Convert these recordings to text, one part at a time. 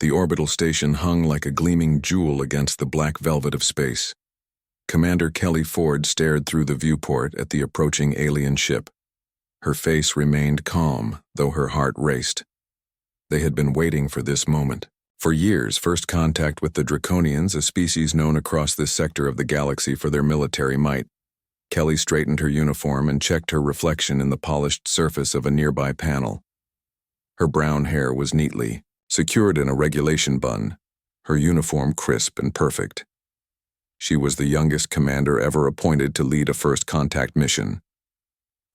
The orbital station hung like a gleaming jewel against the black velvet of space. Commander Kelly Ford stared through the viewport at the approaching alien ship. Her face remained calm, though her heart raced. They had been waiting for this moment. For years, first contact with the Draconians, a species known across this sector of the galaxy for their military might. Kelly straightened her uniform and checked her reflection in the polished surface of a nearby panel. Her brown hair was neatly secured in a regulation bun, her uniform crisp and perfect. She was the youngest commander ever appointed to lead a first contact mission,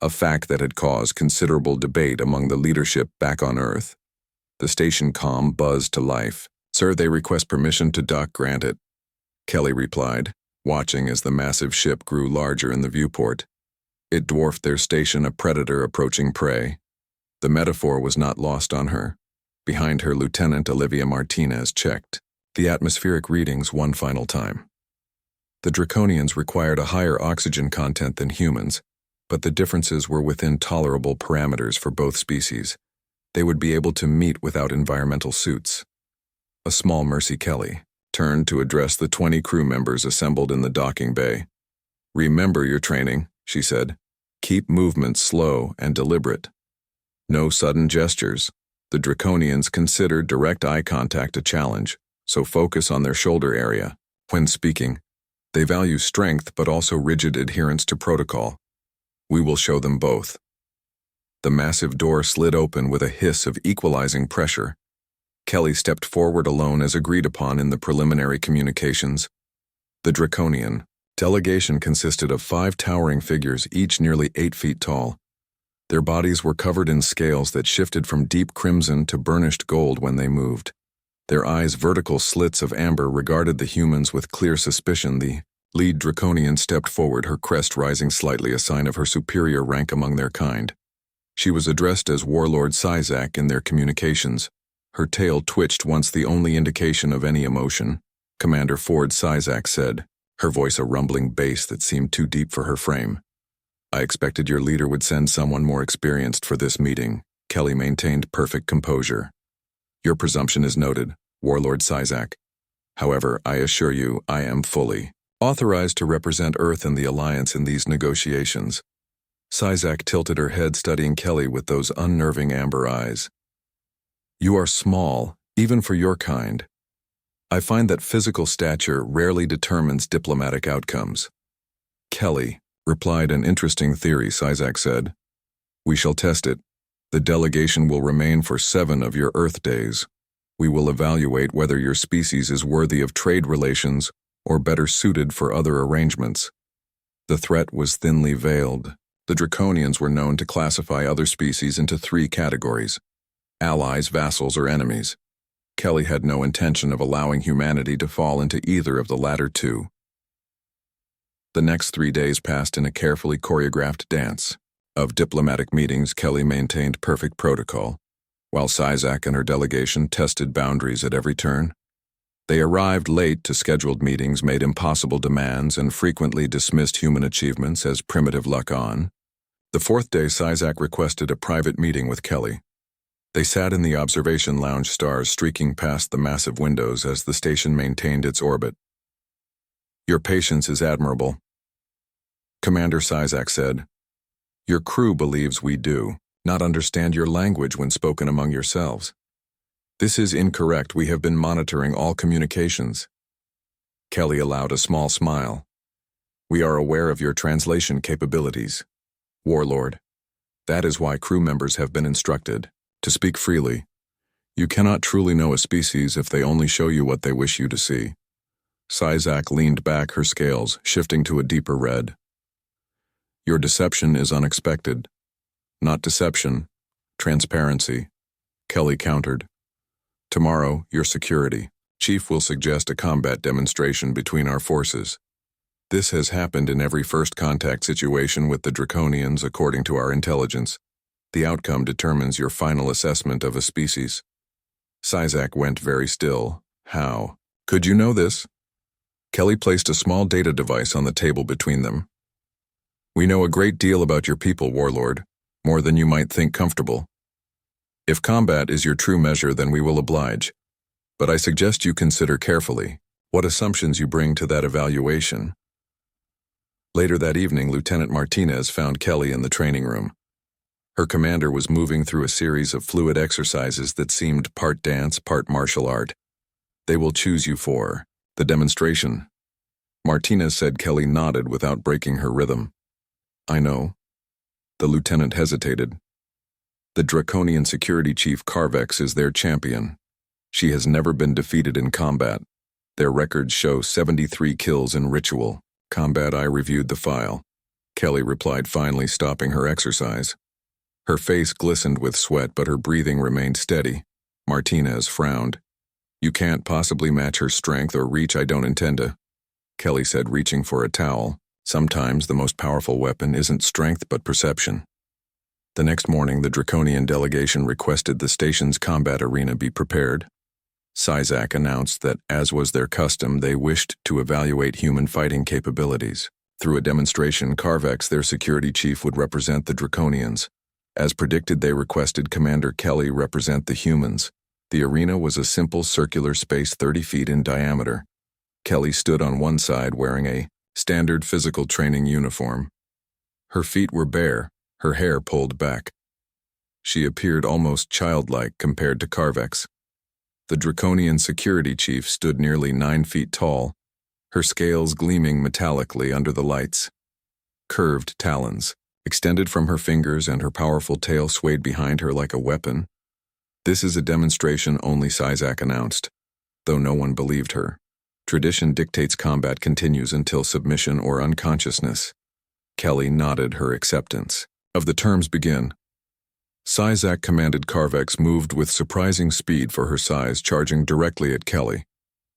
a fact that had caused considerable debate among the leadership back on Earth. The station comm buzzed to life. "Sir, they request permission to dock, grant it," Kelly replied, watching as the massive ship grew larger in the viewport. It dwarfed their station, a predator approaching prey. The metaphor was not lost on her. Behind her, Lieutenant Olivia Martinez checked the atmospheric readings one final time. The Draconians required a higher oxygen content than humans, but the differences were within tolerable parameters for both species. They would be able to meet without environmental suits. A small Mercy Kelly turned to address the 20 crew members assembled in the docking bay. "Remember your training," she said. "Keep movements slow and deliberate. No sudden gestures. The Draconians consider direct eye contact a challenge, so focus on their shoulder area. When speaking, they value strength but also rigid adherence to protocol. We will show them both." The massive door slid open with a hiss of equalizing pressure. Kelly stepped forward alone as agreed upon in the preliminary communications. The Draconian delegation consisted of 5 towering figures, each nearly 8 feet tall. Their bodies were covered in scales that shifted from deep crimson to burnished gold when they moved. Their eyes, vertical slits of amber, regarded the humans with clear suspicion. The lead Draconian stepped forward, her crest rising slightly, a sign of her superior rank among their kind. She was addressed as Warlord Sizak in their communications. Her tail twitched once, the only indication of any emotion. "Commander Ford," Sizak said, her voice a rumbling bass that seemed too deep for her frame. "I expected your leader would send someone more experienced for this meeting." Kelly maintained perfect composure. "Your presumption is noted, Warlord Sizak. However, I assure you, I am fully authorized to represent Earth and the Alliance in these negotiations." Sizak tilted her head, studying Kelly with those unnerving amber eyes. "You are small, even for your kind. I find that physical stature rarely determines diplomatic outcomes." Kelly replied, "An interesting theory," Sizak said. "We shall test it. The delegation will remain for 7 of your Earth days. We will evaluate whether your species is worthy of trade relations or better suited for other arrangements." The threat was thinly veiled. The Draconians were known to classify other species into 3 categories: allies, vassals, or enemies. Kelly had no intention of allowing humanity to fall into either of the latter 2. The next 3 days passed in a carefully choreographed dance of diplomatic meetings. Kelly maintained perfect protocol, while Sizak and her delegation tested boundaries at every turn. They arrived late to scheduled meetings, made impossible demands, and frequently dismissed human achievements as primitive luck-on. The 4th day, Sizak requested a private meeting with Kelly. They sat in the observation lounge, stars streaking past the massive windows as the station maintained its orbit. "Your patience is admirable," Commander Sizak said. "Your crew believes we do not understand your language when spoken among yourselves. This is incorrect. We have been monitoring all communications." Kelly allowed a small smile. "We are aware of your translation capabilities, Warlord. That is why crew members have been instructed to speak freely. You cannot truly know a species if they only show you what they wish you to see." Sizak leaned back, her scales shifting to a deeper red. "Your deception is unexpected." "Not deception, transparency," Kelly countered. "Tomorrow, your security chief will suggest a combat demonstration between our forces. This has happened in every first contact situation with the Draconians, according to our intelligence. The outcome determines your final assessment of a species." Sizak went very still. "How could you know this?" Kelly placed a small data device on the table between them. "We know a great deal about your people, Warlord, more than you might think comfortable. If combat is your true measure, then we will oblige. But I suggest you consider carefully what assumptions you bring to that evaluation. Later that evening, Lieutenant Martinez found Kelly in the training room. Her commander was moving through a series of fluid exercises that seemed part dance, part martial art. They will choose you for the demonstration. Martinez said. Kelly nodded without breaking her rhythm. I know. The lieutenant hesitated. The Draconian security chief Carvex is their champion. She has never been defeated in combat. Their records show 73 kills in ritual combat. I reviewed the file. Kelly replied, finally stopping her exercise. Her face glistened with sweat, but her breathing remained steady. Martinez frowned. You can't possibly match her strength or reach. I don't intend to, Kelly said, reaching for a towel. Sometimes the most powerful weapon isn't strength but perception. The next morning, the Draconian delegation requested the station's combat arena be prepared. Sizak announced that, as was their custom, they wished to evaluate human fighting capabilities. Through a demonstration, Carvex, their security chief, would represent the Draconians. As predicted, they requested Commander Kelly represent the humans. The arena was a simple circular space 30 feet in diameter. Kelly stood on one side wearing a standard physical training uniform. Her feet were bare, her hair pulled back. She appeared almost childlike compared to Carvex. The Draconian security chief stood nearly 9 feet tall, her scales gleaming metallically under the lights. Curved talons extended from her fingers, and her powerful tail swayed behind her like a weapon. This is a demonstration only, Sizak announced, though no one believed her. Tradition dictates combat continues until submission or unconsciousness. Kelly nodded her acceptance. Of the terms begin. Sizak commanded. Carvex moved with surprising speed for her size, charging directly at Kelly.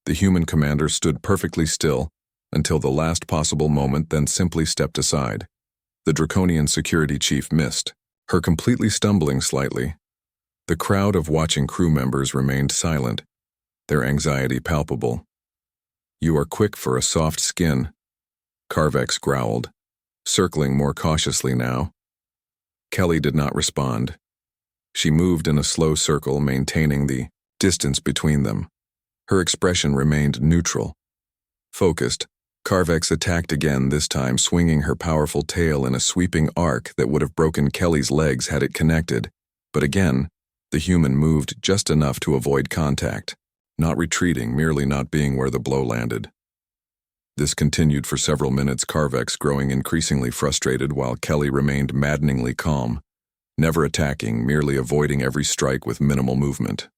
The human commander stood perfectly still until the last possible moment, then simply stepped aside. The Draconian security chief missed, her completely stumbling slightly. The crowd of watching crew members remained silent, their anxiety palpable. You are quick for a soft skin, Carvex growled, circling more cautiously now. Kelly did not respond. She moved in a slow circle, maintaining the distance between them. Her expression remained neutral. Focused, Carvex attacked again, this time swinging her powerful tail in a sweeping arc that would have broken Kelly's legs had it connected. But again, the human moved just enough to avoid contact, not retreating, merely not being where the blow landed. This continued for several minutes, Carvex growing increasingly frustrated while Kelly remained maddeningly calm, never attacking, merely avoiding every strike with minimal movement.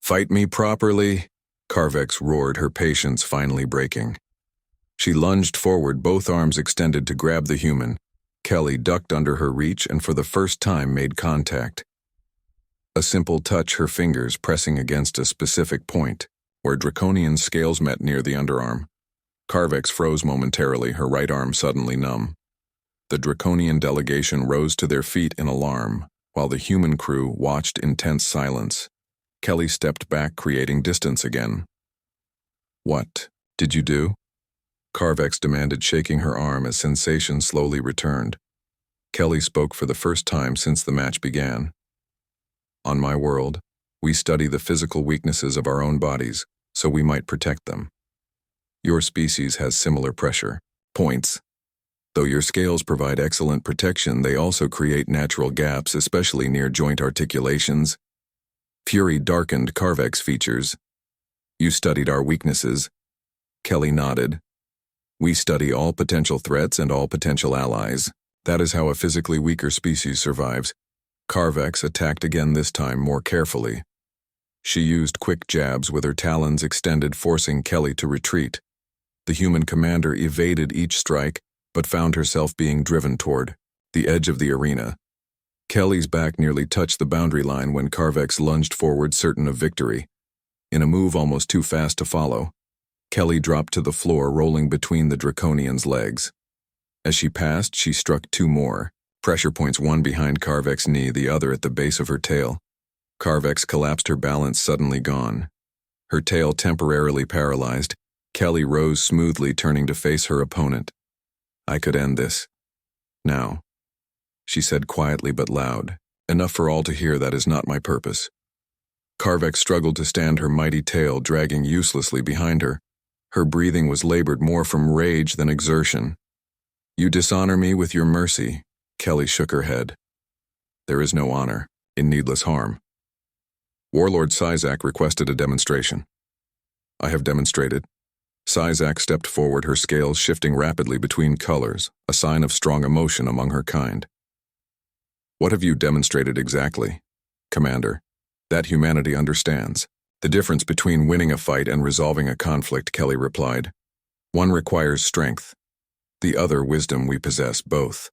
Fight me properly, Carvex roared, her patience finally breaking. She lunged forward, both arms extended to grab the human. Kelly ducked under her reach and for the first time made contact. A simple touch, her fingers pressing against a specific point, where Draconian scales met near the underarm. Carvex froze momentarily, her right arm suddenly numb. The Draconian delegation rose to their feet in alarm, while the human crew watched in tense silence. Kelly stepped back, creating distance again. What did you do? Carvex demanded, shaking her arm as sensation slowly returned. Kelly spoke for the first time since the match began. On my world, we study the physical weaknesses of our own bodies, so we might protect them. Your species has similar pressure points. Though your scales provide excellent protection, they also create natural gaps, especially near joint articulations. Fury darkened Carvex features. You studied our weaknesses. Kelly nodded. We study all potential threats and all potential allies. That is how a physically weaker species survives. Carvex attacked again, this time more carefully. She used quick jabs with her talons extended, forcing Kelly to retreat. The human commander evaded each strike, but found herself being driven toward the edge of the arena. Kelly's back nearly touched the boundary line when Carvex lunged forward, certain of victory. In a move almost too fast to follow, Kelly dropped to the floor, rolling between the Draconian's legs. As she passed, she struck two more, pressure points, one behind Carvex's knee, the other at the base of her tail. Carvex collapsed, her balance suddenly gone. Her tail temporarily paralyzed, Kelly rose smoothly, turning to face her opponent. I could end this. Now, she said quietly but loud, enough for all to hear. That is not my purpose. Carvex struggled to stand, her mighty tail dragging uselessly behind her. Her breathing was labored more from rage than exertion. "You dishonor me with your mercy." Kelly shook her head. "There is no honor in needless harm." Warlord Sizak requested a demonstration. "I have demonstrated." Sizak stepped forward, her scales shifting rapidly between colors, a sign of strong emotion among her kind. "What have you demonstrated exactly, Commander?" "That humanity understands the difference between winning a fight and resolving a conflict," Kelly replied. "One requires strength, the other wisdom. We possess both."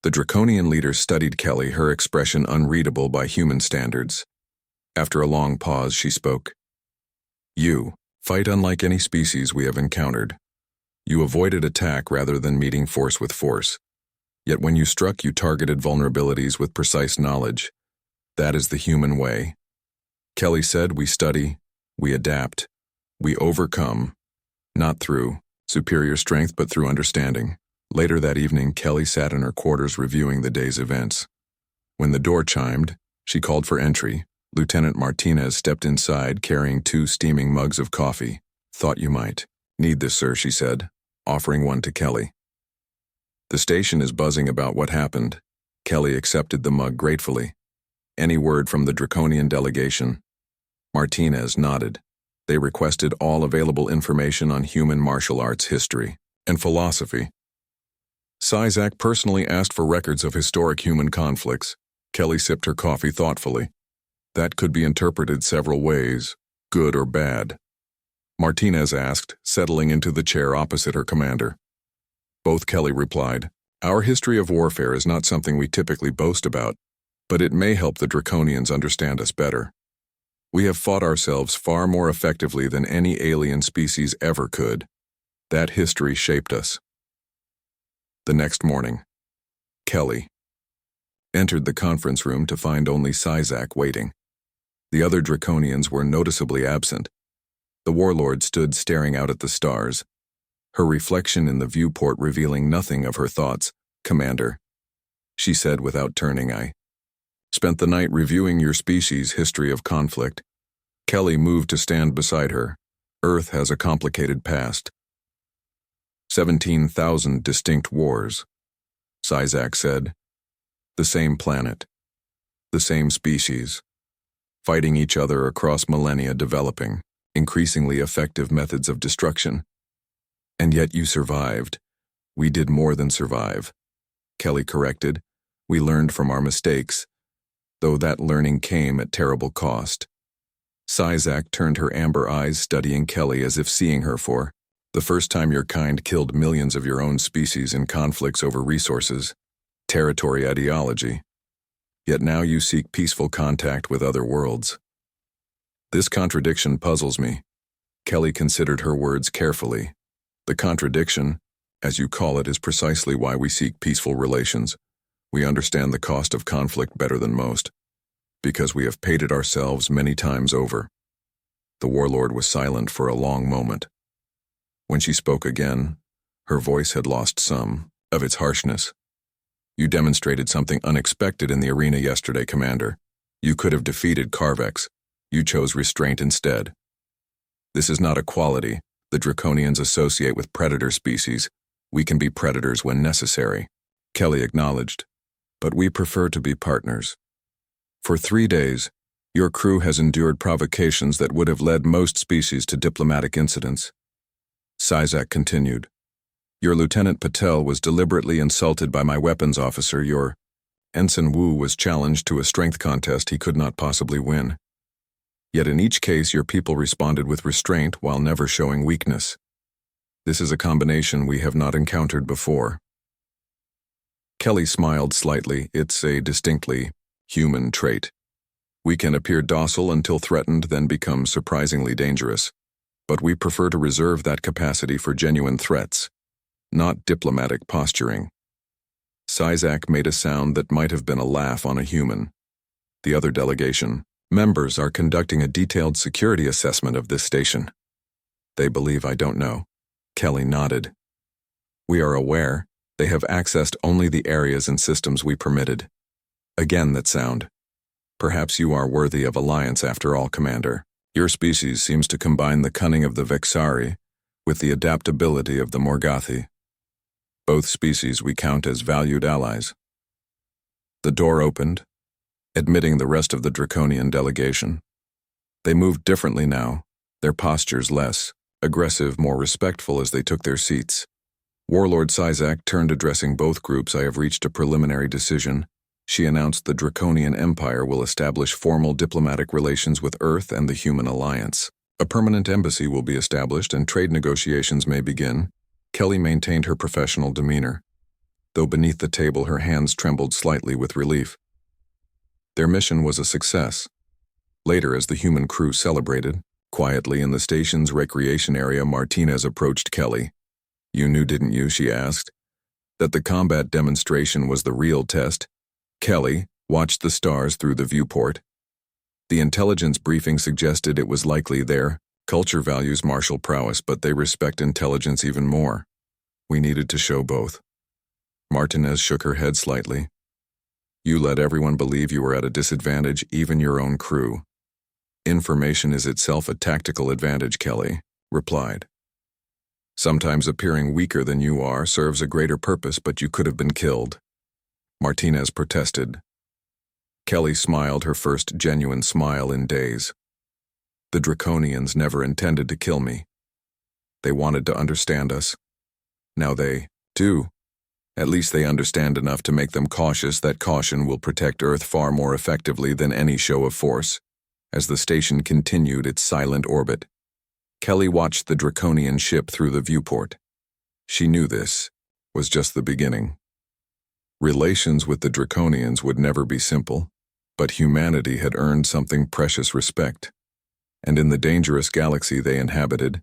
The Draconian leader studied Kelly, her expression unreadable by human standards. After a long pause, she spoke. "You fight unlike any species we have encountered. You avoided attack rather than meeting force with force. Yet when you struck, you targeted vulnerabilities with precise knowledge. That is the human way." Kelly said, "We study, we adapt, we overcome, not through superior strength but through understanding." Later that evening, Kelly sat in her quarters reviewing the day's events. When the door chimed, she called for entry. Lieutenant Martinez stepped inside carrying 2 steaming mugs of coffee. "Thought you might need this, sir," she said, offering one to Kelly. "The station is buzzing about what happened." Kelly accepted the mug gratefully. "Any word from the Draconian delegation?" Martinez nodded. "They requested all available information on human martial arts history and philosophy." Sizak personally asked for records of historic human conflicts. Kelly sipped her coffee thoughtfully. "That could be interpreted several ways, good or bad." Martinez asked, settling into the chair opposite her commander. Both, Kelly replied. "Our history of warfare is not something we typically boast about, but it may help the Draconians understand us better. We have fought ourselves far more effectively than any alien species ever could. That history shaped us." The next morning, Kelly entered the conference room to find only Sizak waiting. The other Draconians were noticeably absent. The warlord stood staring out at the stars, her reflection in the viewport revealing nothing of her thoughts. "Commander," she said without turning, "I spent the night reviewing your species' history of conflict." Kelly moved to stand beside her. "Earth has a complicated past. 17,000 distinct wars," Sizak said. "The same planet, the same species, fighting each other across millennia, developing increasingly effective methods of destruction. And yet you survived." "We did more than survive," Kelly corrected. "We learned from our mistakes, though that learning came at terrible cost." Sizak turned her amber eyes, studying Kelly as if seeing her for the first time. "Your kind killed millions of your own species in conflicts over resources, territory, ideology. Yet now you seek peaceful contact with other worlds. This contradiction puzzles me." Kelly considered her words carefully. "The contradiction, as you call it, is precisely why we seek peaceful relations. We understand the cost of conflict better than most, because we have paid it ourselves many times over." The warlord was silent for a long moment. When she spoke again, her voice had lost some of its harshness. "You demonstrated something unexpected in the arena yesterday, Commander. You could have defeated Carvex. You chose restraint instead. This is not a quality the Draconians associate with predator species. We can be predators when necessary," Kelly acknowledged. "But we prefer to be partners. For 3 days, your crew has endured provocations that would have led most species to diplomatic incidents." Sizak continued. "Your Lieutenant Patel was deliberately insulted by my weapons officer. Your Ensign Wu was challenged to a strength contest he could not possibly win. Yet in each case your people responded with restraint while never showing weakness. This is a combination we have not encountered before." Kelly smiled slightly. "It's a distinctly human trait. We can appear docile until threatened, then become surprisingly dangerous. But we prefer to reserve that capacity for genuine threats, not diplomatic posturing." Sizak made a sound that might have been a laugh on a human. "The other delegation members are conducting a detailed security assessment of this station. They believe I don't know." Kelly nodded. "We are aware they have accessed only the areas and systems we permitted." Again that sound. Perhaps you are worthy of alliance after all, Commander. Your species seems to combine the cunning of the Vexari with the adaptability of the Morgathi. Both species we count as valued allies. The door opened, admitting the rest of the Draconian delegation. They moved differently now, their postures less aggressive, more respectful as they took their seats. Warlord Sizak turned, addressing both groups. I have reached a preliminary decision. She announced the Draconian Empire will establish formal diplomatic relations with Earth and the Human Alliance. A permanent embassy will be established and trade negotiations may begin. Kelly maintained her professional demeanor, though beneath the table her hands trembled slightly with relief. Their mission was a success. Later, as the human crew celebrated, quietly in the station's recreation area, Martinez approached Kelly. You knew, didn't you, she asked, that the combat demonstration was the real test? Kelly watched the stars through the viewport. The intelligence briefing suggested it was likely their culture values martial prowess, but they respect intelligence even more. We needed to show both. Martinez shook her head slightly. You let everyone believe you were at a disadvantage, even your own crew. Information is itself a tactical advantage, Kelly replied. Sometimes appearing weaker than you are serves a greater purpose, but you could have been killed. Martinez protested. Kelly smiled, her first genuine smile in days. The Draconians never intended to kill me. They wanted to understand us. Now they do. At least they understand enough to make them cautious. That caution will protect Earth far more effectively than any show of force. As the station continued its silent orbit, Kelly watched the Draconian ship through the viewport. She knew this was just the beginning. Relations with the Draconians would never be simple, but humanity had earned something precious: respect. And in the dangerous galaxy they inhabited,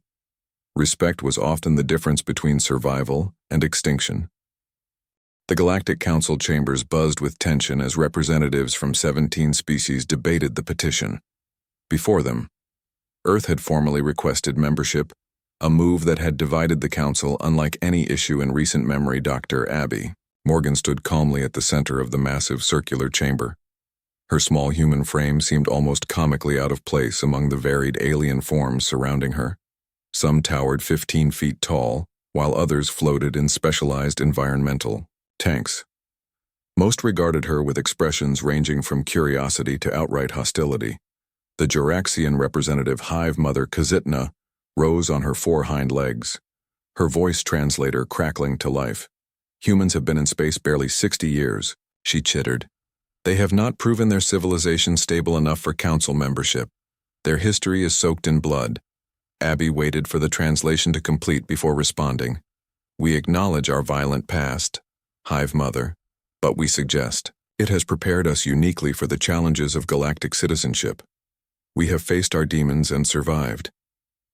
respect was often the difference between survival and extinction. The Galactic Council chambers buzzed with tension as representatives from 17 species debated the petition. Before them, Earth had formally requested membership, a move that had divided the Council unlike any issue in recent memory. Dr. Abby Morgan stood calmly at the center of the massive circular chamber. Her small human frame seemed almost comically out of place among the varied alien forms surrounding her. Some towered 15 feet tall, while others floated in specialized environmental tanks. Most regarded her with expressions ranging from curiosity to outright hostility. The Juraxian representative Hive Mother Kazitna rose on her 4 hind legs, her voice translator crackling to life. Humans have been in space barely 60 years, she chittered. They have not proven their civilization stable enough for council membership. Their history is soaked in blood. Abby waited for the translation to complete before responding. We acknowledge our violent past, Hive Mother, but we suggest it has prepared us uniquely for the challenges of galactic citizenship. We have faced our demons and survived.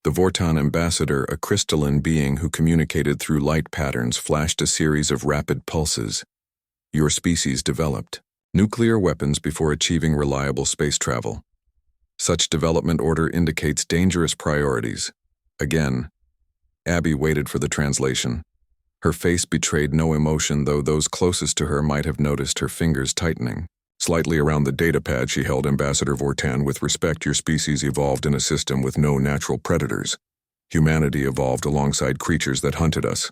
The Vortan ambassador, a crystalline being who communicated through light patterns, flashed a series of rapid pulses. Your species developed nuclear weapons before achieving reliable space travel. Such development order indicates dangerous priorities. Again, Abby waited for the translation. Her face betrayed no emotion, though those closest to her might have noticed her fingers tightening. Slightly around the datapad she held, Ambassador Vortan, with respect, your species evolved in a system with no natural predators. Humanity evolved alongside creatures that hunted us.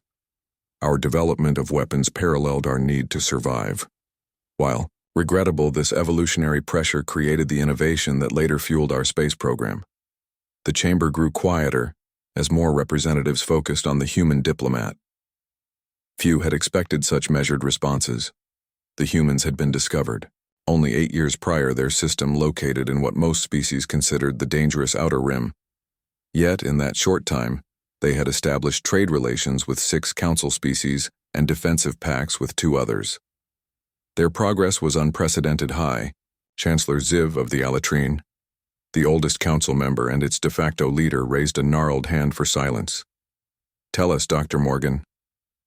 Our development of weapons paralleled our need to survive. While regrettable, this evolutionary pressure created the innovation that later fueled our space program. The chamber grew quieter as more representatives focused on the human diplomat. Few had expected such measured responses. The humans had been discovered. Only 8 years prior, their system located in what most species considered the dangerous outer rim. Yet, in that short time, they had established trade relations with 6 council species and defensive pacts with 2 others. Their progress was unprecedented high. Chancellor Ziv of the Alatrine, the oldest council member and its de facto leader, raised a gnarled hand for silence. Tell us, Dr. Morgan,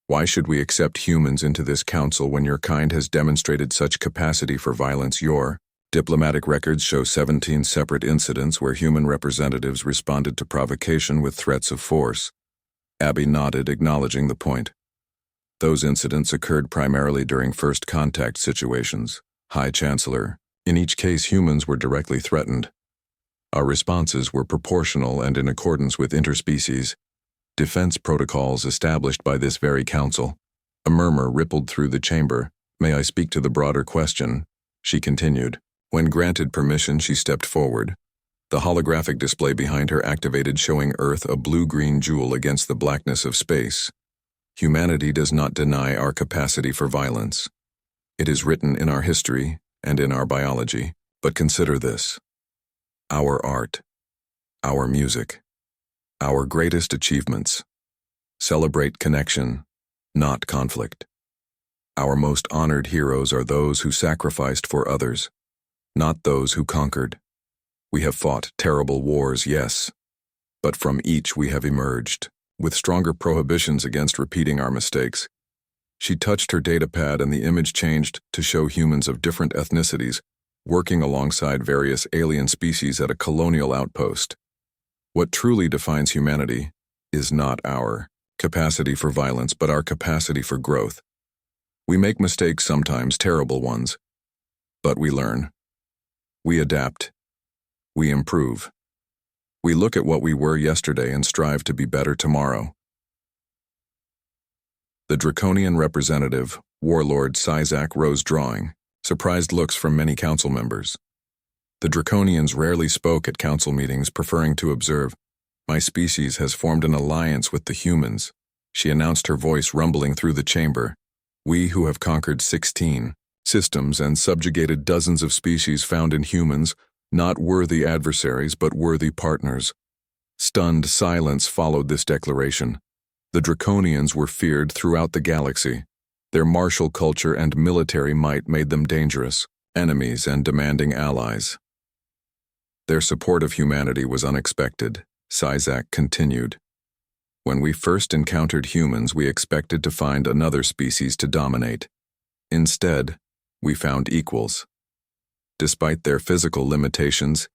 why should we accept humans into this council when your kind has demonstrated such capacity for violence? Your diplomatic records show 17 separate incidents where human representatives responded to provocation with threats of force. Abby nodded, acknowledging the point. Those incidents occurred primarily during first contact situations. High Chancellor, In each case, humans were directly threatened. Our responses were proportional and in accordance with interspecies defense protocols established by this very council. A murmur rippled through the chamber. "May I speak to the broader question?" she continued. When granted permission, she stepped forward. The holographic display behind her activated, showing Earth a blue-green jewel against the blackness of space. Humanity does not deny our capacity for violence. It is written in our history and in our biology. But consider this: our art, our music, our greatest achievements celebrate connection, not conflict. Our most honored heroes are those who sacrificed for others, not those who conquered. We have fought terrible wars, yes, but from each we have emerged, with stronger prohibitions against repeating our mistakes. She touched her datapad and the image changed to show humans of different ethnicities working alongside various alien species at a colonial outpost. What truly defines humanity is not our capacity for violence, but our capacity for growth. We make mistakes, sometimes terrible ones, but we learn. We adapt. We improve. We look at what we were yesterday and strive to be better tomorrow. The draconian representative, Warlord Sizak, rose, drawing surprised looks from many council members. The Draconians rarely spoke at council meetings, preferring to observe. "My species has formed an alliance with the humans," she announced, her voice rumbling through the chamber. "We who have conquered 16 systems and subjugated dozens of species found in humans, not worthy adversaries but worthy partners." Stunned silence followed this declaration. The Draconians were feared throughout the galaxy. Their martial culture and military might made them dangerous enemies and demanding allies. Their support of humanity was unexpected, Sizak continued. "When we first encountered humans, we expected to find another species to dominate. Instead, we found equals. Despite their physical limitations,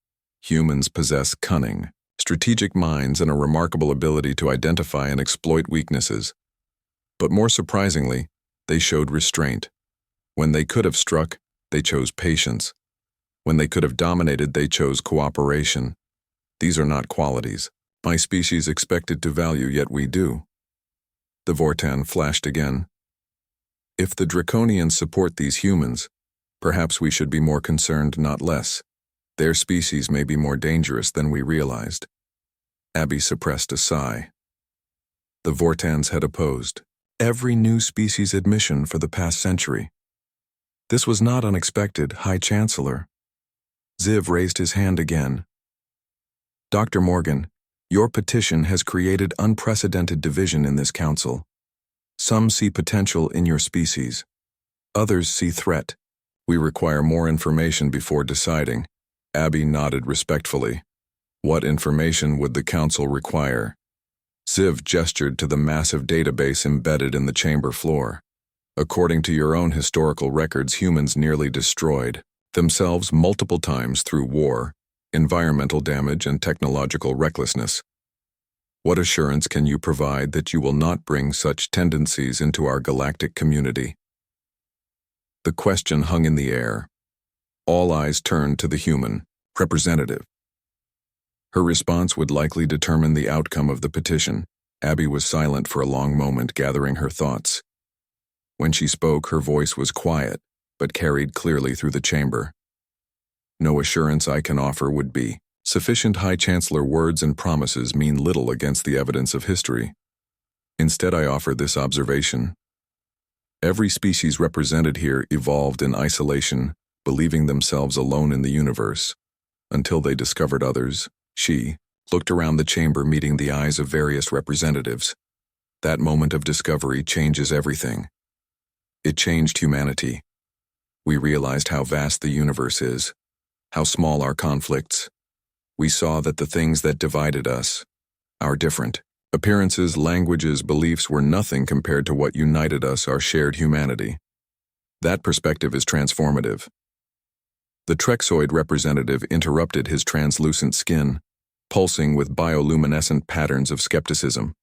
humans possess cunning, strategic minds, and a remarkable ability to identify and exploit weaknesses. But more surprisingly, they showed restraint. When they could have struck, they chose patience. When they could have dominated, they chose cooperation. These are not qualities my species expected to value, yet we do." The Vortan flashed again. "If the Draconians support these humans, perhaps we should be more concerned, not less. Their species may be more dangerous than we realized." Abby suppressed a sigh. The Vortans had opposed every new species admission for the past century. This was not unexpected, High Chancellor. Ziv raised his hand again. "Dr. Morgan, your petition has created unprecedented division in this council. Some see potential in your species. Others see threat. We require more information before deciding." Abby nodded respectfully. "What information would the council require?" Ziv gestured to the massive database embedded in the chamber floor. "According to your own historical records, humans nearly destroyed themselves multiple times through war, environmental damage, and technological recklessness. What assurance can you provide that you will not bring such tendencies into our galactic community?" The question hung in the air. All eyes turned to the human representative. Her response would likely determine the outcome of the petition. Abby was silent for a long moment, gathering her thoughts. When she spoke, her voice was quiet, but carried clearly through the chamber. "No assurance I can offer would be sufficient, High Chancellor. Words and promises mean little against the evidence of history. Instead, I offer this observation. Every species represented here evolved in isolation, believing themselves alone in the universe, until they discovered others." She looked around the chamber, meeting the eyes of various representatives. That moment of discovery changes everything. It changed humanity. We realized how vast the universe is, how small our conflicts. We saw that the things that divided us, our different appearances, languages, beliefs, were nothing compared to what united us, our shared humanity. That perspective is transformative. The Trexoid representative interrupted, his translucent skin pulsing with bioluminescent patterns of skepticism.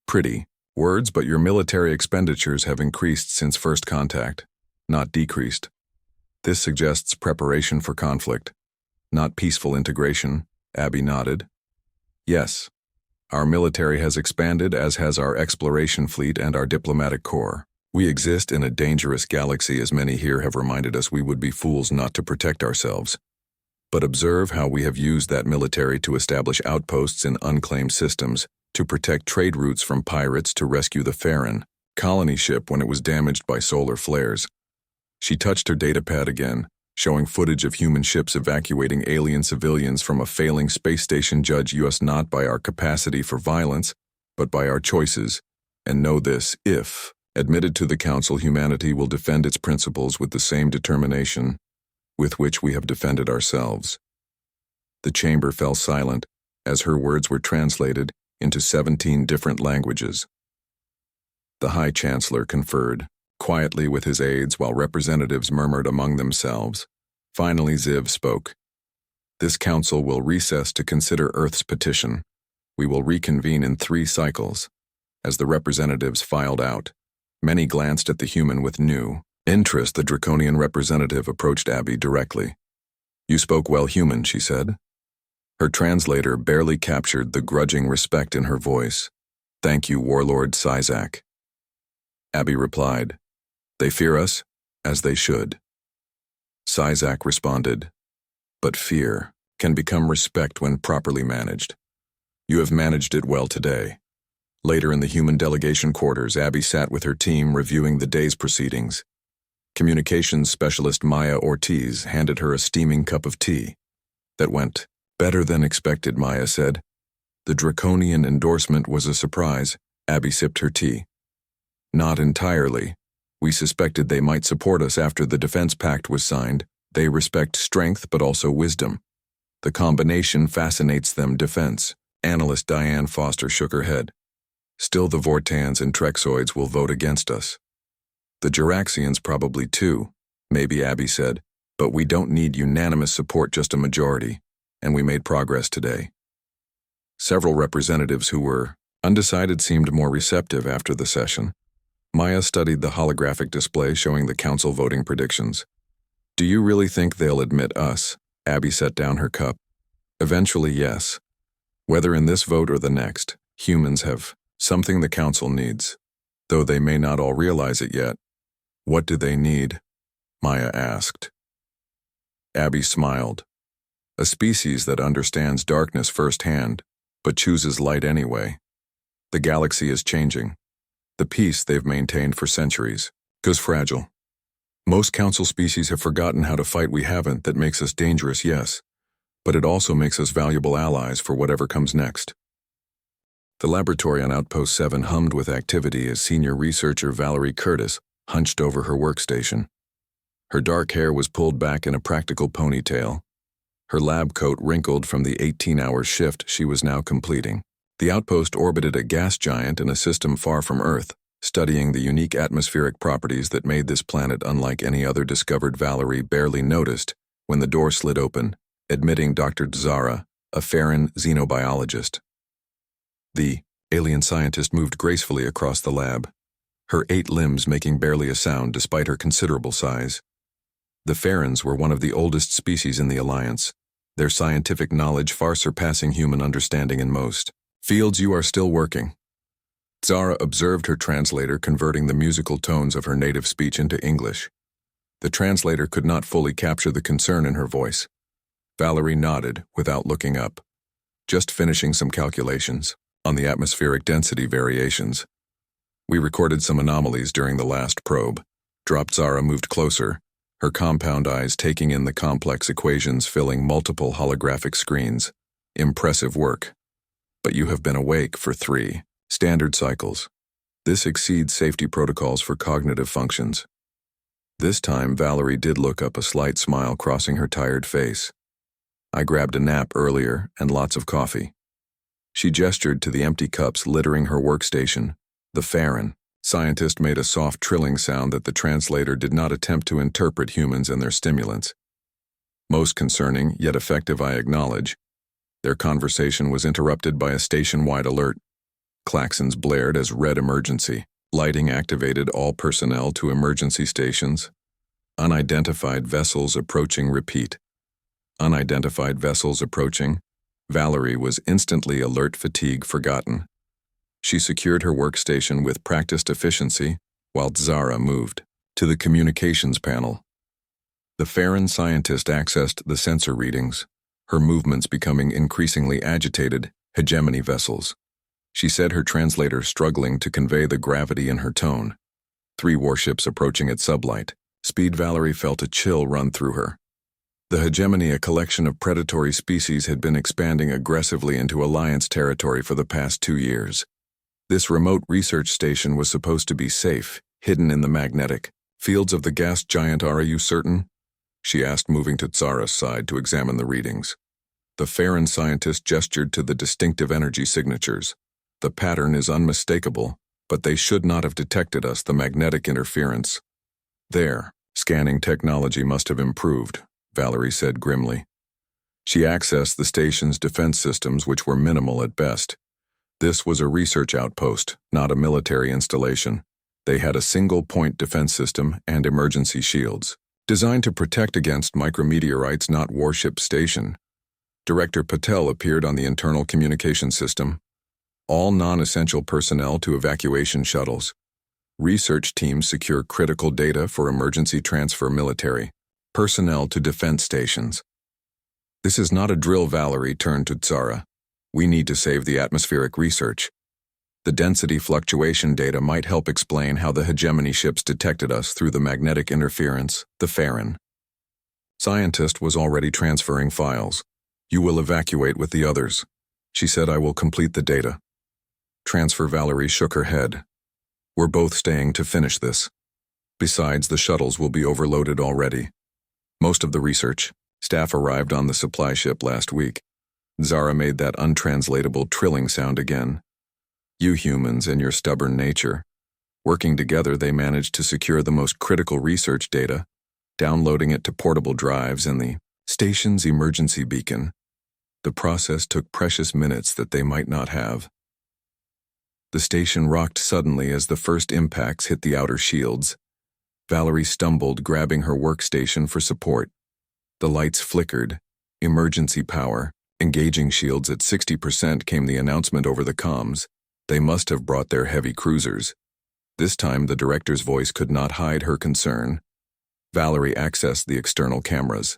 "Pretty words, but your military expenditures have increased since first contact, not decreased." This suggests preparation for conflict, not peaceful integration, Abby nodded. Yes. Our military has expanded, as has our exploration fleet and our diplomatic corps. We exist in a dangerous galaxy, as many here have reminded us. We would be fools not to protect ourselves. But observe how we have used that military to establish outposts in unclaimed systems, to protect trade routes from pirates, to rescue the Farron colony ship when it was damaged by solar flares. She touched her datapad again, showing footage of human ships evacuating alien civilians from a failing space station. Judge us not by our capacity for violence, but by our choices. And know this: if admitted to the Council, humanity will defend its principles with the same determination with which we have defended ourselves. The chamber fell silent as her words were translated into 17 different languages. The High Chancellor conferred quietly with his aides while representatives murmured among themselves. Finally, Ziv spoke. This council will recess to consider Earth's petition. We will reconvene in 3 cycles. As the representatives filed out, many glanced at the human with new interest. The draconian representative approached Abby directly. You spoke well, human, she said. Her translator barely captured the grudging respect in her voice. Thank you, Warlord Sizak. Abby replied, They fear us, as they should. Sizak responded, But fear can become respect when properly managed. You have managed it well today. Later in the human delegation quarters, Abby sat with her team reviewing the day's proceedings. Communications specialist Maya Ortiz handed her a steaming cup of tea. That went better than expected, Maya said. The draconian endorsement was a surprise. Abby sipped her tea. Not entirely. We suspected they might support us after the defense pact was signed. They respect strength but also wisdom. The combination fascinates them. Defense. Analyst Diane Foster shook her head. Still, the Vortans and Trexoids will vote against us. The Juraxians probably too, maybe, Abby said, but we don't need unanimous support, just a majority, and we made progress today. Several representatives who were undecided seemed more receptive after the session. Maya studied the holographic display showing the council voting predictions. Do you really think they'll admit us? Abby set down her cup. Eventually, yes. Whether in this vote or the next, humans have something the council needs, though they may not all realize it yet. What do they need? Maya asked. Abby smiled. A species that understands darkness firsthand, but chooses light anyway. The galaxy is changing. The peace they've maintained for centuries goes fragile. Most council species have forgotten how to fight. We haven't. That makes us dangerous, yes, but it also makes us valuable allies for whatever comes next. The laboratory on Outpost 7 hummed with activity as senior researcher Valerie Curtis hunched over her workstation. Her dark hair was pulled back in a practical ponytail. Her lab coat wrinkled from the 18-hour shift she was now completing. The outpost orbited a gas giant in a system far from Earth, studying the unique atmospheric properties that made this planet unlike any other discovered. Valerie barely noticed when the door slid open, admitting Dr. Zara, a Farron xenobiologist. The alien scientist moved gracefully across the lab, her 8 limbs making barely a sound despite her considerable size. The Farrons were one of the oldest species in the Alliance, their scientific knowledge far surpassing human understanding in most fields. You are still working. Zara observed her translator converting the musical tones of her native speech into English. The translator could not fully capture the concern in her voice. Valerie nodded without looking up. Just finishing some calculations on the atmospheric density variations. We recorded some anomalies during the last probe. Zara moved closer, her compound eyes taking in the complex equations filling multiple holographic screens. Impressive work. But you have been awake for 3 standard cycles. This exceeds safety protocols for cognitive functions. This time, Valerie did look up, a slight smile crossing her tired face. I grabbed a nap earlier and lots of coffee. She gestured to the empty cups littering her workstation. The Farron scientist made a soft trilling sound that the translator did not attempt to interpret humans and their stimulants. Most concerning, yet effective, I acknowledge. Their conversation was interrupted by a station-wide alert. Klaxons blared as red emergency. Lighting activated all personnel to emergency stations. Unidentified vessels approaching. Repeat. Unidentified vessels approaching. Valerie was instantly alert, fatigue forgotten. She secured her workstation with practiced efficiency, while Zara moved to the communications panel. The Farron scientist accessed the sensor readings, her movements becoming increasingly agitated. Hegemony vessels, she said, her translator struggling to convey the gravity in her tone. 3 warships approaching at sublight speed. Valerie felt a chill run through her. The hegemony, a collection of predatory species, had been expanding aggressively into Alliance territory for the past 2 years. This remote research station was supposed to be safe, hidden in the magnetic fields of the gas giant. Are you certain? She asked, moving to Zara's side to examine the readings. The Farron scientist gestured to the distinctive energy signatures. The pattern is unmistakable, but they should not have detected us. The magnetic interference. Their scanning technology must have improved, Valerie said grimly. She accessed the station's defense systems, which were minimal at best. This was a research outpost, not a military installation. They had a single-point defense system and emergency shields, designed to protect against micrometeorites, not warship station. Director Patel appeared on the internal communication system. All non-essential personnel to evacuation shuttles. Research teams secure critical data for emergency transfer. Military personnel to defense stations. This is not a drill. Valerie turned to Zara. We need to save the atmospheric research. The density fluctuation data might help explain how the hegemony ships detected us through the magnetic interference. The Farron scientist was already transferring files. You will evacuate with the others, she said. I will complete the data transfer. Valerie shook her head. We're both staying to finish this. Besides, the shuttles will be overloaded already. Most of the research staff arrived on the supply ship last week. Zara made that untranslatable trilling sound again. You humans and your stubborn nature. Working together, they managed to secure the most critical research data, downloading it to portable drives in the station's emergency beacon. The process took precious minutes that they might not have. The station rocked suddenly as the first impacts hit the outer shields. Valerie stumbled, grabbing her workstation for support. The lights flickered. Emergency power. Engaging shields at 60%, came the announcement over the comms. They must have brought their heavy cruisers. This time the director's voice could not hide her concern. Valerie accessed the external cameras.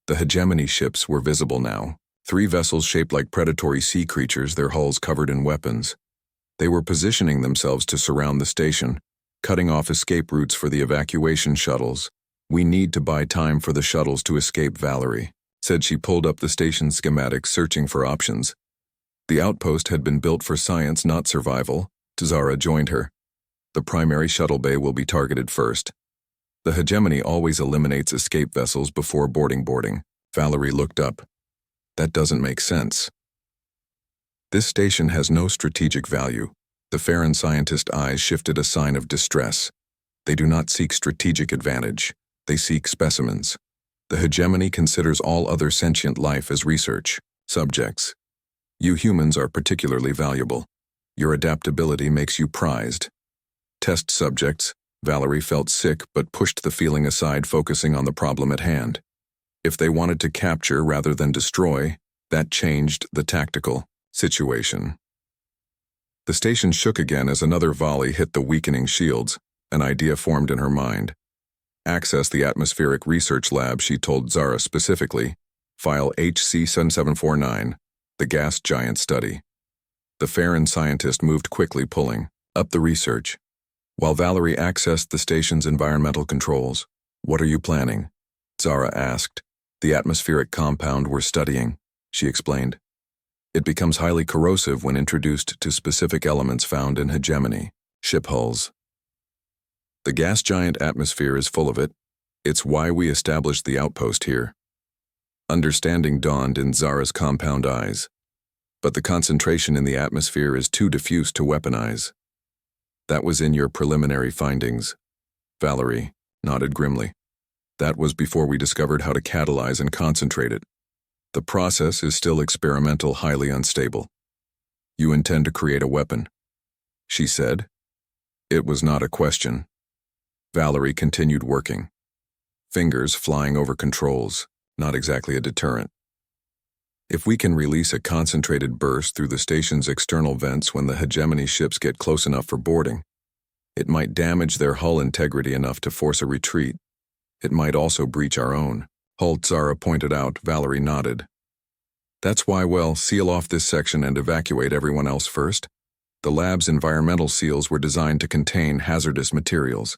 The hegemony ships were visible now. 3 vessels shaped like predatory sea creatures, their hulls covered in weapons. They were positioning themselves to surround the station, cutting off escape routes for the evacuation shuttles. We need to buy time for the shuttles to escape, Valerie said. She pulled up the station schematics, searching for options. The outpost had been built for science, not survival. Zara joined her. The primary shuttle bay will be targeted first. The hegemony always eliminates escape vessels before boarding. Valerie looked up. That doesn't make sense. This station has no strategic value. The Farron scientist's eyes shifted, a sign of distress. They do not seek strategic advantage. They seek specimens. The hegemony considers all other sentient life as research subjects. You humans are particularly valuable. Your adaptability makes you prized. Test subjects. Valerie felt sick but pushed the feeling aside, focusing on the problem at hand. If they wanted to capture rather than destroy, that changed the tactical situation. The station shook again as another volley hit the weakening shields. An idea formed in her mind. Access the atmospheric research lab, she told Zara specifically. File HC7749, the gas giant study. The Farron scientist moved quickly, pulling up the research, while Valerie accessed the station's environmental controls. What are you planning? Zara asked. The atmospheric compound we're studying, she explained. It becomes highly corrosive when introduced to specific elements found in hegemony ship hulls. The gas giant atmosphere is full of it. It's why we established the outpost here. Understanding dawned in Zara's compound eyes. But the concentration in the atmosphere is too diffuse to weaponize. That was in your preliminary findings. Valerie nodded grimly. That was before we discovered how to catalyze and concentrate it. The process is still experimental, highly unstable. You intend to create a weapon, she said. It was not a question. Valerie continued working. fingers flying over controls, not exactly a deterrent. If we can release a concentrated burst through the station's external vents when the hegemony ships get close enough for boarding, it might damage their hull integrity enough to force a retreat. It might also breach our own. Zara pointed out. Valerie nodded. That's why, well, seal off this section and evacuate everyone else first. The lab's environmental seals were designed to contain hazardous materials.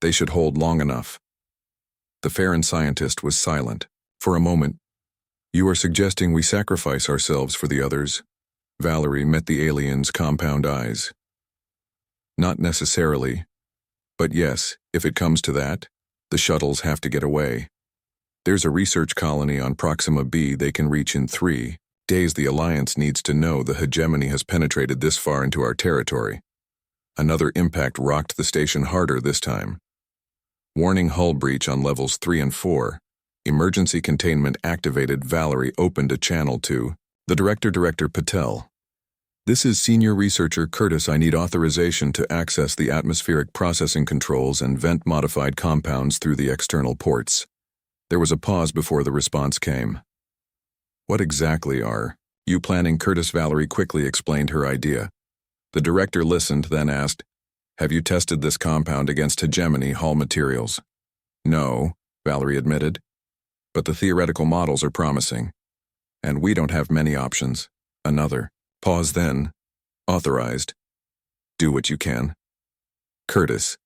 They should hold long enough. The Farron scientist was silent. For a moment. You are suggesting we sacrifice ourselves for the others? Valerie met the alien's compound eyes. Not necessarily. But yes, if it comes to that, the shuttles have to get away. There's a research colony on Proxima B they can reach in 3 days. The Alliance needs to know the hegemony has penetrated this far into our territory. Another impact rocked the station harder this time. Warning hull breach on levels 3 and 4. Emergency containment activated. Valerie opened a channel to the Director Patel. This is Senior Researcher Curtis. I need authorization to access the atmospheric processing controls and vent modified compounds through the external ports. There was a pause before the response came. What exactly are you planning? Curtis. Valerie quickly explained her idea. The director listened, then asked, have you tested this compound against hegemony hull materials? No, Valerie admitted. But the theoretical models are promising. And we don't have many options. Another. Pause then. Authorized. Do what you can. Curtis.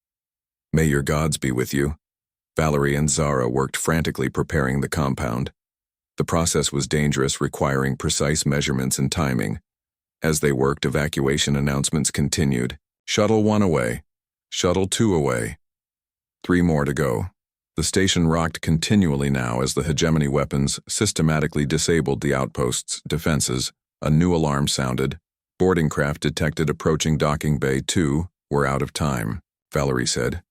May your gods be with you. Valerie and Zara worked frantically preparing the compound. The process was dangerous, requiring precise measurements and timing. As they worked, evacuation announcements continued. Shuttle 1 away. Shuttle 2 away. 3 more to go. The station rocked continually now as the hegemony weapons systematically disabled the outpost's defenses. A new alarm sounded. Boarding craft detected approaching docking bay 2. We're out of time, Valerie said.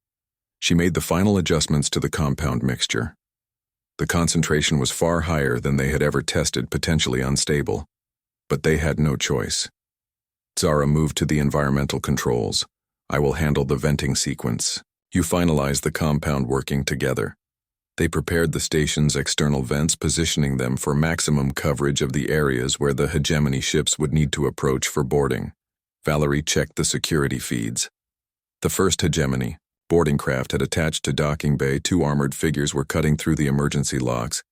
She made the final adjustments to the compound mixture. The concentration was far higher than they had ever tested, potentially unstable. But they had no choice. Zara moved to the environmental controls. I will handle the venting sequence. You finalize the compound working together. They prepared the station's external vents, positioning them for maximum coverage of the areas where the hegemony ships would need to approach for boarding. Valerie checked the security feeds. The first hegemony boarding craft had attached to docking bay. 2 armored figures were cutting through the emergency locks.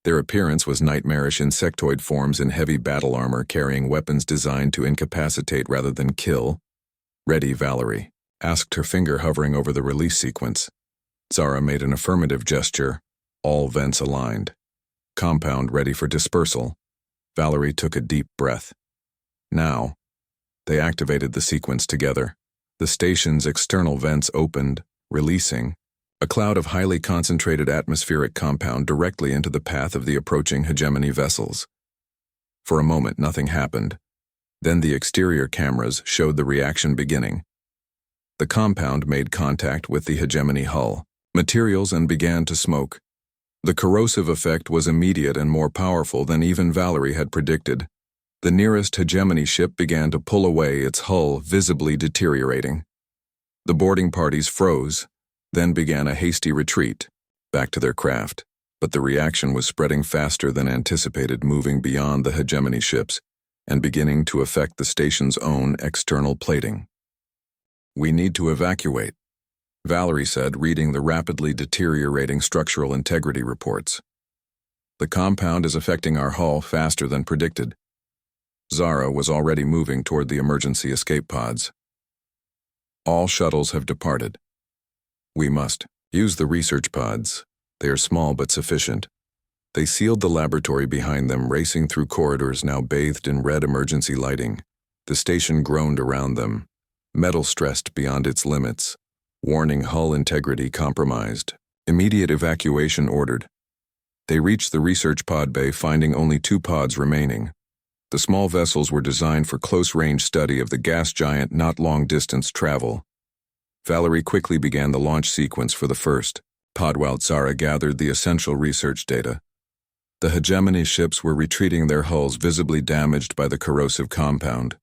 Their appearance was nightmarish insectoid forms in heavy battle armor carrying weapons designed to incapacitate rather than kill. Ready, Valerie asked, her finger hovering over the release sequence. Zara made an affirmative gesture. All vents aligned. Compound ready for dispersal. Valerie took a deep breath. Now, they activated the sequence together. The station's external vents opened, releasing a cloud of highly concentrated atmospheric compound directly into the path of the approaching hegemony vessels. For a moment, nothing happened. Then the exterior cameras showed the reaction beginning. The compound made contact with the hegemony hull materials and began to smoke. The corrosive effect was immediate and more powerful than even Valerie had predicted. The nearest hegemony ship began to pull away, its hull visibly deteriorating. The boarding parties froze, then began a hasty retreat, back to their craft. But the reaction was spreading faster than anticipated, moving beyond the hegemony ships and beginning to affect the station's own external plating. We need to evacuate, Valerie said, reading the rapidly deteriorating structural integrity reports. The compound is affecting our hull faster than predicted. Zara was already moving toward the emergency escape pods. All shuttles have departed. We must use the research pods. They are small but sufficient. They sealed the laboratory behind them, racing through corridors now bathed in red emergency lighting. The station groaned around them, metal stressed beyond its limits, warning hull integrity compromised. Immediate evacuation ordered. They reached the research pod bay, finding only 2 pods remaining. The small vessels were designed for close-range study of the gas giant, not long-distance travel. Valerie quickly began the launch sequence for the first pod while Zara gathered the essential research data. The hegemony ships were retreating, their hulls visibly damaged by the corrosive compound.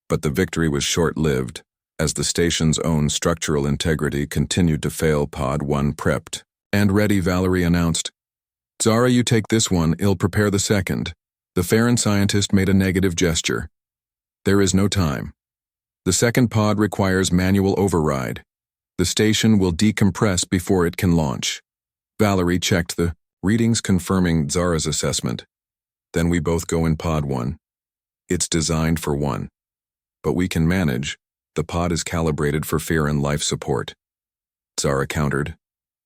But the victory was short-lived, as the station's own structural integrity continued to fail. Pod 1 prepped. And ready, Valerie announced. Zara, you take this one, I'll prepare the second. The Farron scientist made a negative gesture. There is no time. The second pod requires manual override. The station will decompress before it can launch. Valerie checked the readings confirming Zara's assessment. Then we both go in pod 1. It's designed for 1. But we can manage. The pod is calibrated for Farron life support. Zara countered.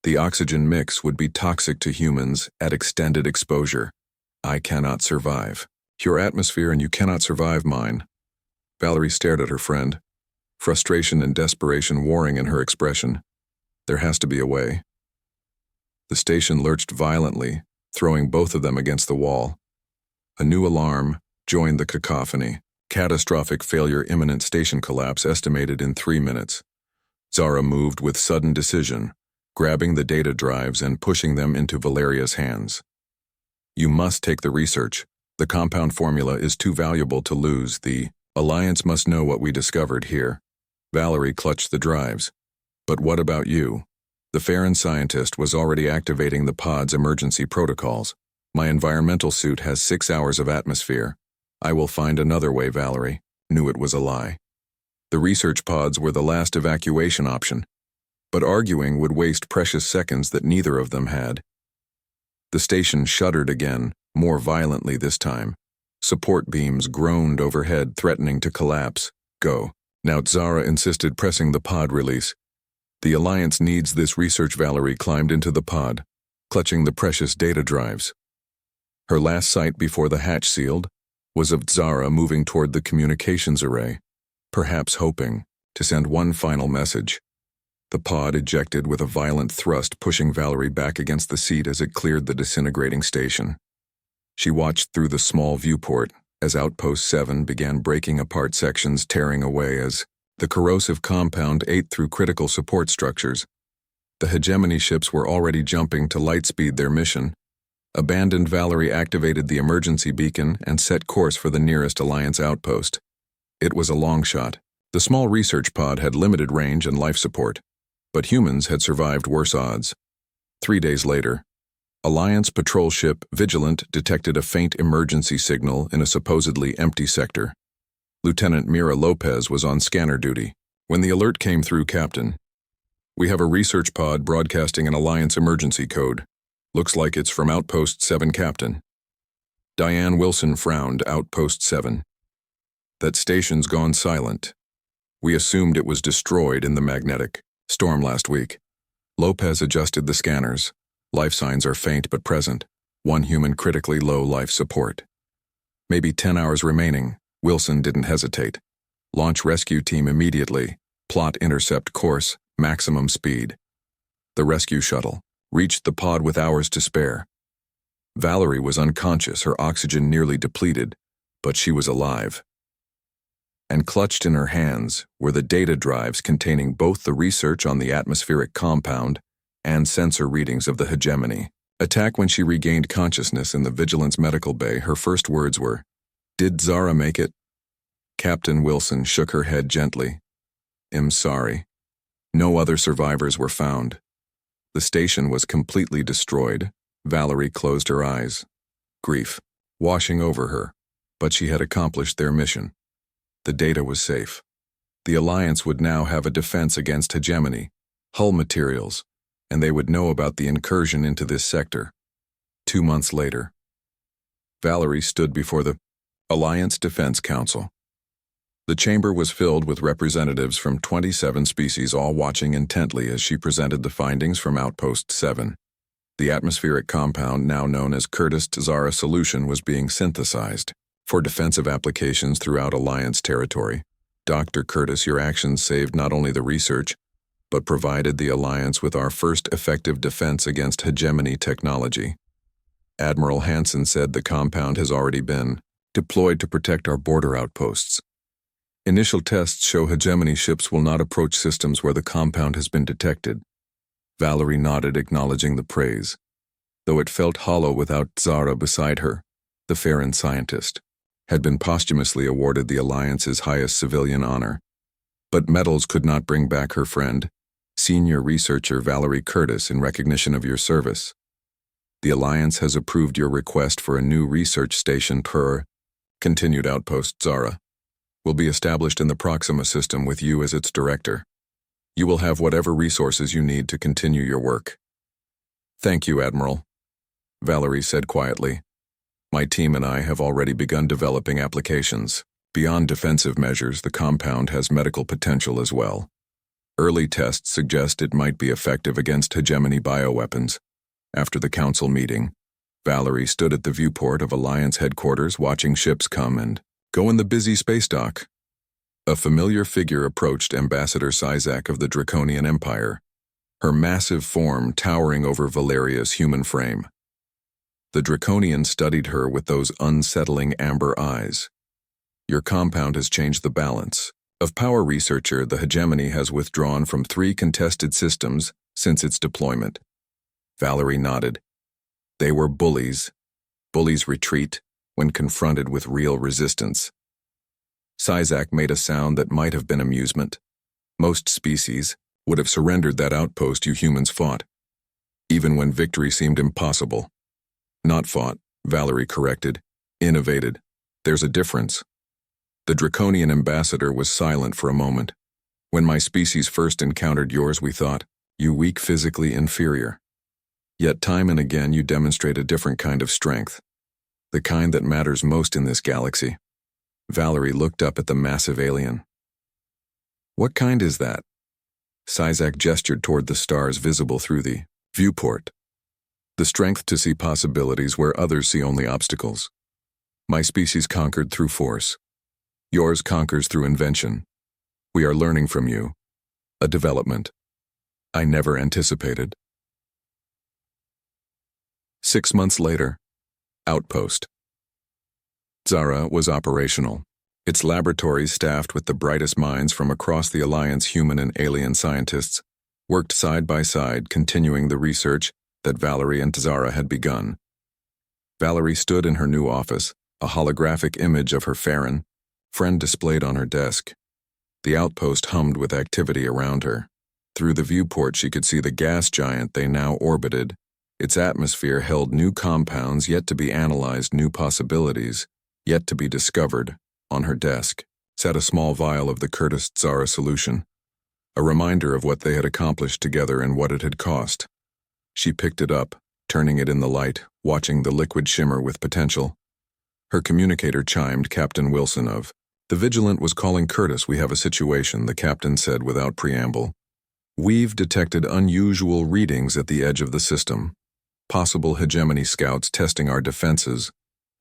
The oxygen mix would be toxic to humans at extended exposure. I cannot survive. Your atmosphere and you cannot survive mine. Valerie stared at her friend, frustration and desperation warring in her expression. There has to be a way. The station lurched violently, throwing both of them against the wall. A new alarm joined the cacophony. Catastrophic failure, imminent station collapse estimated in 3 minutes. Zara moved with sudden decision, grabbing the data drives and pushing them into Valeria's hands. You must take the research. The compound formula is too valuable to lose. The Alliance must know what we discovered here. Valerie clutched the drives. But what about you? The Farron scientist was already activating the pod's emergency protocols. My environmental suit has 6 hours of atmosphere. I will find another way, Valerie. Knew it was a lie. The research pods were the last evacuation option, but arguing would waste precious seconds that neither of them had. The station shuddered again, more violently this time. Support beams groaned overhead, threatening to collapse. Go. Now Zara insisted, pressing the pod release. The Alliance needs this research. Valerie climbed into the pod, clutching the precious data drives. Her last sight before the hatch sealed was of Zara moving toward the communications array, perhaps hoping to send one final message. The pod ejected with a violent thrust, pushing Valerie back against the seat as it cleared the disintegrating station. She watched through the small viewport as Outpost 7 began breaking apart, sections tearing away as the corrosive compound ate through critical support structures. The hegemony ships were already jumping to lightspeed their mission. Abandoned, Valerie activated the emergency beacon and set course for the nearest Alliance outpost. It was a long shot. The small research pod had limited range and life support, but humans had survived worse odds. 3 days later, Alliance patrol ship Vigilant detected a faint emergency signal in a supposedly empty sector. Lieutenant Mira Lopez was on scanner duty. When the alert came through, Captain, we have a research pod broadcasting an Alliance emergency code. Looks like it's from Outpost 7, Captain. Diane Wilson frowned. Outpost 7. That station's gone silent. We assumed it was destroyed in the magnetic storm last week. Lopez adjusted the scanners. Life signs are faint but present. 1 human critically low life support. Maybe 10 hours remaining. Wilson didn't hesitate. Launch rescue team immediately. Plot intercept course, maximum speed. The rescue shuttle reached the pod with hours to spare. Valerie was unconscious, her oxygen nearly depleted, but she was alive. And clutched in her hands were the data drives containing both the research on the atmospheric compound and sensor readings of the hegemony. Attack. When she regained consciousness in the Vigilance medical bay, her first words were, "Did Zara make it?" Captain Wilson shook her head gently. "I'm sorry. No other survivors were found." The station was completely destroyed. Valerie closed her eyes, grief washing over her, but she had accomplished their mission. The data was safe. The Alliance would now have a defense against hegemony, hull materials, and they would know about the incursion into this sector. 2 months later, Valerie stood before the Alliance Defense Council. The chamber was filled with representatives from 27 species, all watching intently as she presented the findings from Outpost 7. The atmospheric compound, now known as Curtis-Zara solution, was being synthesized for defensive applications throughout Alliance territory. Dr. Curtis, your actions saved not only the research, but provided the Alliance with our first effective defense against hegemony technology. Admiral Hansen said the compound has already been deployed to protect our border outposts. Initial tests show hegemony ships will not approach systems where the compound has been detected. Valerie nodded, acknowledging the praise, though it felt hollow without Zara beside her. The Farron scientist had been posthumously awarded the Alliance's highest civilian honor, but medals could not bring back her friend. Senior Researcher Valerie Curtis in recognition of your service. The Alliance has approved your request for a new research station continued Outpost Zara, will be established in the Proxima system with you as its director. You will have whatever resources you need to continue your work. Thank you, Admiral, Valerie said quietly. My team and I have already begun developing applications. Beyond defensive measures, the compound has medical potential as well. Early tests suggest it might be effective against hegemony bioweapons. After the council meeting, Valerie stood at the viewport of Alliance headquarters watching ships come and go in the busy space dock. A familiar figure approached Ambassador Sizak of the Draconian Empire, her massive form towering over Valeria's human frame. The Draconian studied her with those unsettling amber eyes. Your compound has changed the balance of power, researcher. The hegemony has withdrawn from 3 contested systems since its deployment. Valerie nodded. They were bullies. Bullies retreat when confronted with real resistance. Sizak made a sound that might have been amusement. Most species would have surrendered that outpost you humans fought, even when victory seemed impossible. Not fought, Valerie corrected. Innovated. There's a difference. The Draconian ambassador was silent for a moment. When my species first encountered yours, we thought, you weak, physically inferior. Yet time and again you demonstrate a different kind of strength. The kind that matters most in this galaxy. Valerie looked up at the massive alien. What kind is that? Sizak gestured toward the stars visible through the viewport. The strength to see possibilities where others see only obstacles. My species conquered through force. Yours conquers through invention. We are learning from you. A development I never anticipated. 6 months later, Outpost. Zara was operational. Its laboratories, staffed with the brightest minds from across the Alliance, human and alien scientists, worked side by side, continuing the research that Valerie and Zara had begun. Valerie stood in her new office, a holographic image of her friend displayed on her desk. The outpost hummed with activity around her. Through the viewport she could see the gas giant they now orbited. Its atmosphere held new compounds yet to be analyzed, new possibilities yet to be discovered. On her desk sat a small vial of the Curtis Zara solution, a reminder of what they had accomplished together and what it had cost. She picked it up, turning it in the light, watching the liquid shimmer with potential. Her communicator chimed. Captain Wilson of the Vigilant was calling. Curtis, we have a situation, the captain said without preamble. We've detected unusual readings at the edge of the system. Possible hegemony scouts testing our defenses.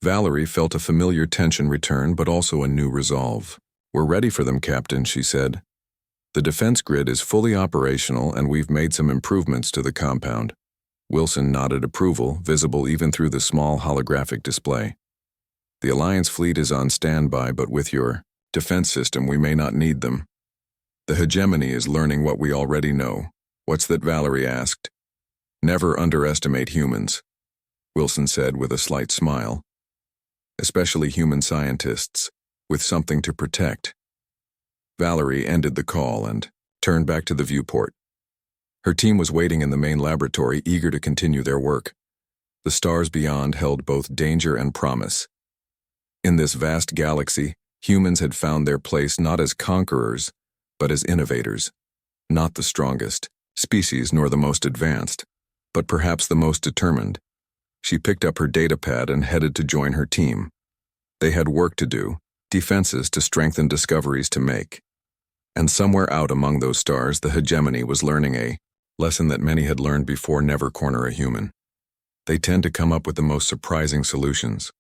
Valerie felt a familiar tension return, but also a new resolve. We're ready for them, Captain, she said. The defense grid is fully operational and we've made some improvements to the compound. Wilson nodded approval, visible even through the small holographic display. The Alliance fleet is on standby, but with your defense system we may not need them. The hegemony is learning what we already know. What's that? Valerie asked. Never underestimate humans, Wilson said with a slight smile. Especially human scientists, with something to protect. Valerie ended the call and turned back to the viewport. Her team was waiting in the main laboratory, eager to continue their work. The stars beyond held both danger and promise. In this vast galaxy, humans had found their place not as conquerors, but as innovators. Not the strongest species nor the most advanced, but perhaps the most determined. She picked up her datapad and headed to join her team. They had work to do, defenses to strengthen, discoveries to make. And somewhere out among those stars, the hegemony was learning a lesson that many had learned before: never corner a human. They tend to come up with the most surprising solutions.